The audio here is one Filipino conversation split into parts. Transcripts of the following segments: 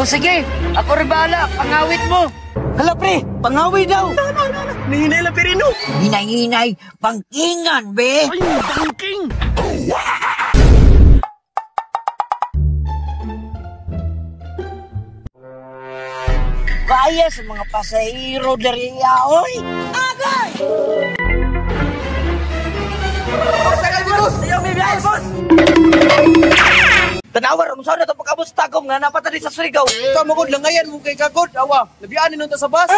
O sige, ako rin bahala. Pangawit mo. Hala pre, pangawi daw. Nahinay lang Pirino. Hinay-hinay, pangkingan, be. Ay, pangking. Kaya sa mga pasahero dari oy. Agay! Sakay mo, boss. Ayaw may biyahe, boss. Tanawar, kung saan na ito pagkabos tagom nga napatali sa Surigao. Ikaw magod lang ngayon mo kay Kagod. Awa, nabiyaan nung ta sa bus.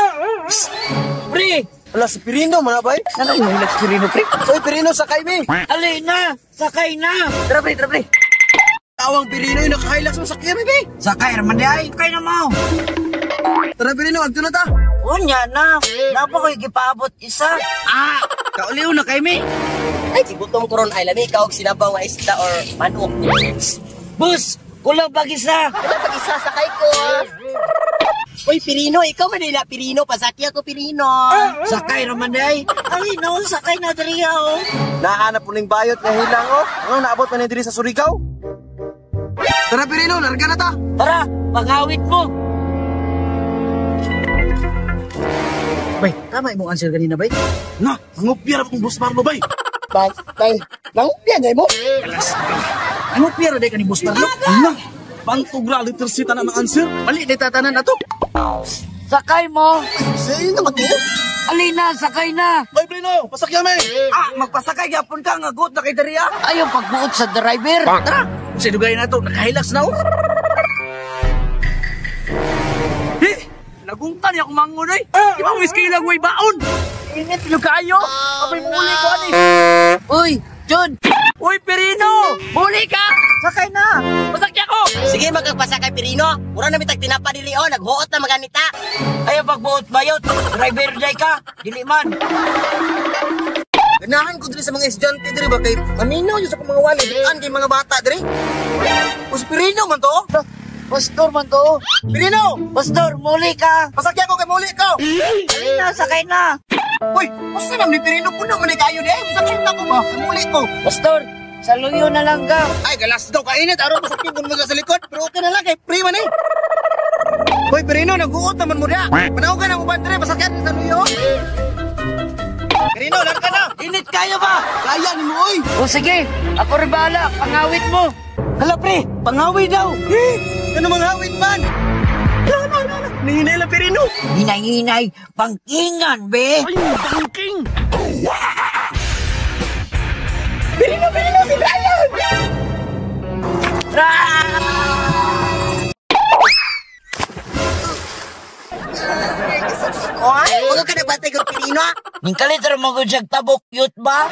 Pre! Wala si Pirino, manabay. Ano yung hilag si Pirino, pre? Oy, Pirino, sakay mi. Ali na! Sakay na! Tara, pre, tara, pre. Tawang Pirino yung naka-hilax mo sakyan, mi, be. Sakay, ramanday! Sakay na mo! Tara, Pirino, agto na ta. Unya na! Napa ko'y gipaabot isa? Kauliw na kay mi. Ay, gutom ko ron ay lami ka og sinabaw nga isda or manok. Bus! Kulang pag isa! Wala pag isa sakay ko. Uy, Pirino, ikaw manila Pirino, pasakya ko Pirino. Sakay, ramanday! Ali no, sakay na dari oh! Nahanap po ning bayot nga hilang, oh. Ano, naabot man diri sa Surigao? Tara, Pirino, larga na ta. Tara, pangawit mo! Bay, tama imong answer kanina, bay? Na, mangupyar akong bus marmo, bay. Bay, nangupyan ay mo. Ano piyara day ka ni bus marmo? Na, pantugra litersita na ng answer. Mali, day tatanan na to. Sakay mo! Sa'yo naman mo. Ali na, sakay na! Bay, Pirino, pasakya mi. Magpasakay gyapon ka nga gut na kay diriya. Ayaw pagbuot sa driver! Tara! Sa dugay na to, nakahilax na, oh. Nagungtan niya kumangon ay. Di ba whisky lang may baon? Init nyo kayo. Kapay mo uli ko ani. Uy, Jun! Uy, Pirino! Huli ka! Sakay na! Pasakya ko! Sige, magpasakay Pirino. Mura na mitag tinapa diri o, naghuot na maganita. Ayaw pagbuot bayot! Driver day ka! Dili man! Ganahan ko diri sa mga estudyante diri ba kay aminaw yun sa mga wali. Diyan kay mga bata diri. Us Pirino man to? Pastor man to! Pirino! Pastor, muli ka! Pasakya ko kay muli ko! Ali na, sakay na! Uy, basta naman ni Pirino po naman ni kayo di. Pasakya na ko ba? Muli ko. Pastor, sa luyo na lang ka! Ay, galas daw kainit. Araw pasakya ko mga sa likod. Pero okay na lang kay Prima na eh. Uy, Pirino, nag-uot naman mo na. Manaw ka na uban diri. Pasakya sa luyo. Pirino, lang ka na. Init kayo ba? Kaya ni mo, oy. O sige, ako rin bahala. Pangawit mo! Hala, pre, pangawi daw. Ano mga hawit man? Nahinay lang, Pirino. Hinay-hinay, pangkingan, be! Ay, pangking. Pirino, si Brian. Oy, huwag ka nagbantay ko Pirino. Ning kalitra mo ko siyang tabok, yut ba?